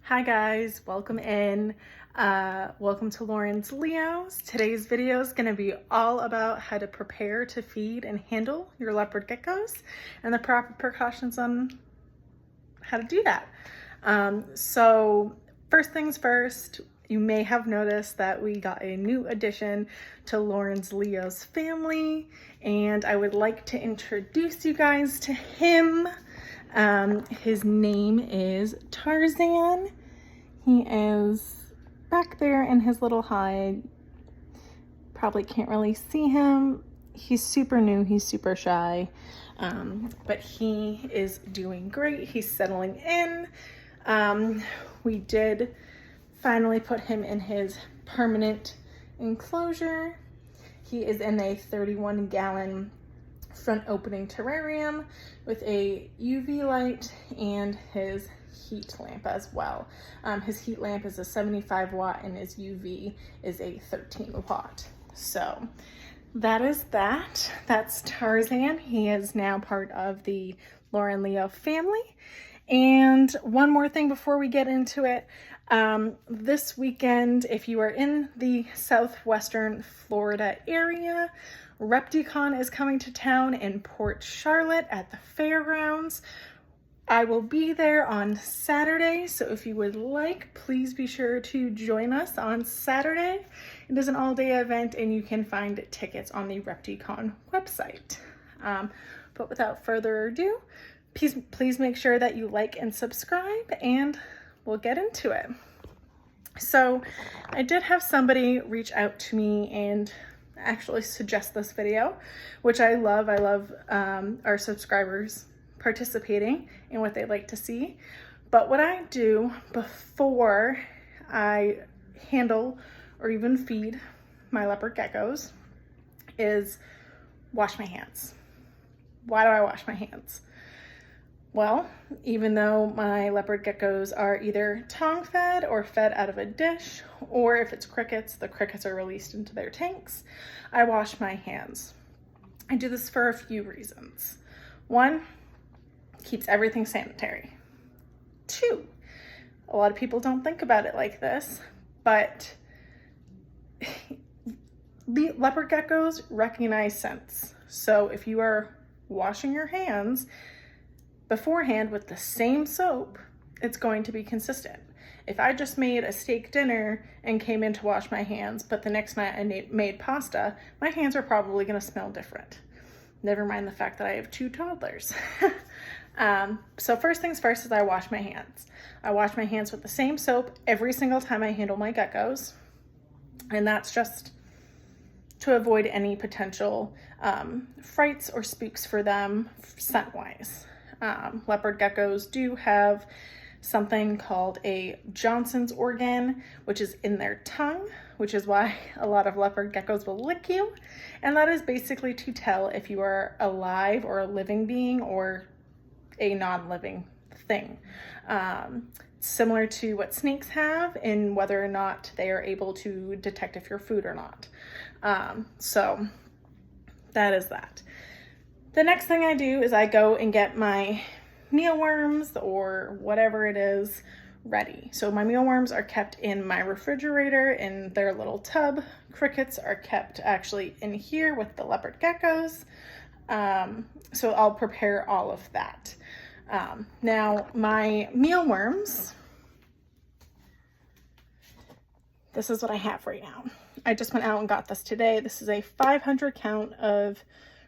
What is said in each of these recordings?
Hi guys, welcome in. Welcome to Lauren's Leos. Today's video is going to be all about how to prepare to feed and handle your leopard geckos and the proper precautions on how to do that. So first things first, you may have noticed that we got a new addition to Lauren's Leos family, and I would like to introduce you guys to him. His name is Tarzan. He is back there in his little hide. Probably can't really see him. He's super new, he's super shy, but he is doing great. He's settling in. We did finally put him in his permanent enclosure. He is in a 31-gallon front opening terrarium with a UV light and his heat lamp as well. His heat lamp is a 75 watt and his UV is a 13 watt. So that is that. That's Tarzan. He is now part of the Lauren Leo family. And one more thing before we get into it. This weekend, if you are in the southwestern Florida area, Repticon is coming to town in Port Charlotte at the fairgrounds. I will be there on Saturday, so if you would like, please be sure to join us on Saturday. It is an all-day event and you can find tickets on the Repticon website. But without further ado, please make sure that you like and subscribe, and we'll get into it. So I did have somebody reach out to me and actually suggest this video, which I love. I love our subscribers participating in what they like to see. But what I do before I handle or even feed my leopard geckos is wash my hands. Why do I wash my hands? Well, even though my leopard geckos are either tongue fed or fed out of a dish, or if it's crickets, the crickets are released into their tanks, I wash my hands. I do this for a few reasons. One, keeps everything sanitary. Two, a lot of people don't think about it like this, but the leopard geckos recognize scents. So if you are washing your hands beforehand with the same soap, it's going to be consistent. If I just made a steak dinner and came in to wash my hands, but the next night I made pasta, my hands are probably going to smell different. Never mind the fact that I have 2 toddlers. So first things first is I wash my hands. I wash my hands with the same soap every single time I handle my geckos. And that's just to avoid any potential frights or spooks for them scent-wise. Leopard geckos do have something called a Johnson's organ, which is in their tongue, which is why a lot of leopard geckos will lick you. And that is basically to tell if you are alive or a living being or a non-living thing. Similar to what snakes have in whether or not they are able to detect if you're food or not. So that is that. The next thing I do is I go and get my mealworms or whatever it is ready. So my mealworms are kept in my refrigerator in their little tub. Crickets are kept actually in here with the leopard geckos. So I'll prepare all of that. Now my mealworms, this is what I have right now. I just went out and got this today. This is a 500 count of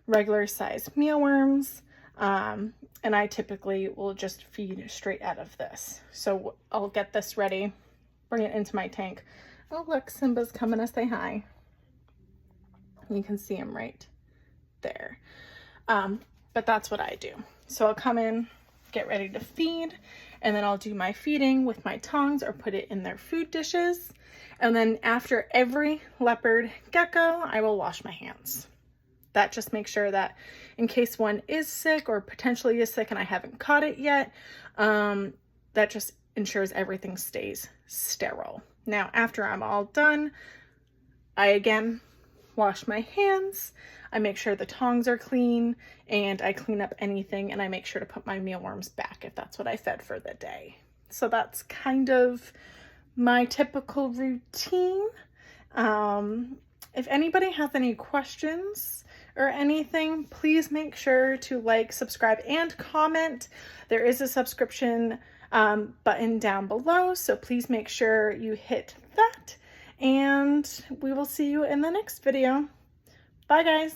regular size mealworms. And I typically will just feed straight out of this. So I'll get this ready, bring it into my tank. Oh, look, Simba's coming to say hi. You can see him right there. But that's what I do. So I'll come in, get ready to feed, and then I'll do my feeding with my tongs or put it in their food dishes. And then after every leopard gecko, I will wash my hands. That just makes sure that in case one is sick or potentially is sick and I haven't caught it yet, that just ensures everything stays sterile. Now, after I'm all done, I again wash my hands. I make sure the tongs are clean and I clean up anything, and I make sure to put my mealworms back if that's what I fed for the day. So that's kind of my typical routine. If anybody has any questions or anything, please make sure to like, subscribe, and comment. There is a subscription button down below, so please make sure you hit that, and we will see you in the next video. Bye guys.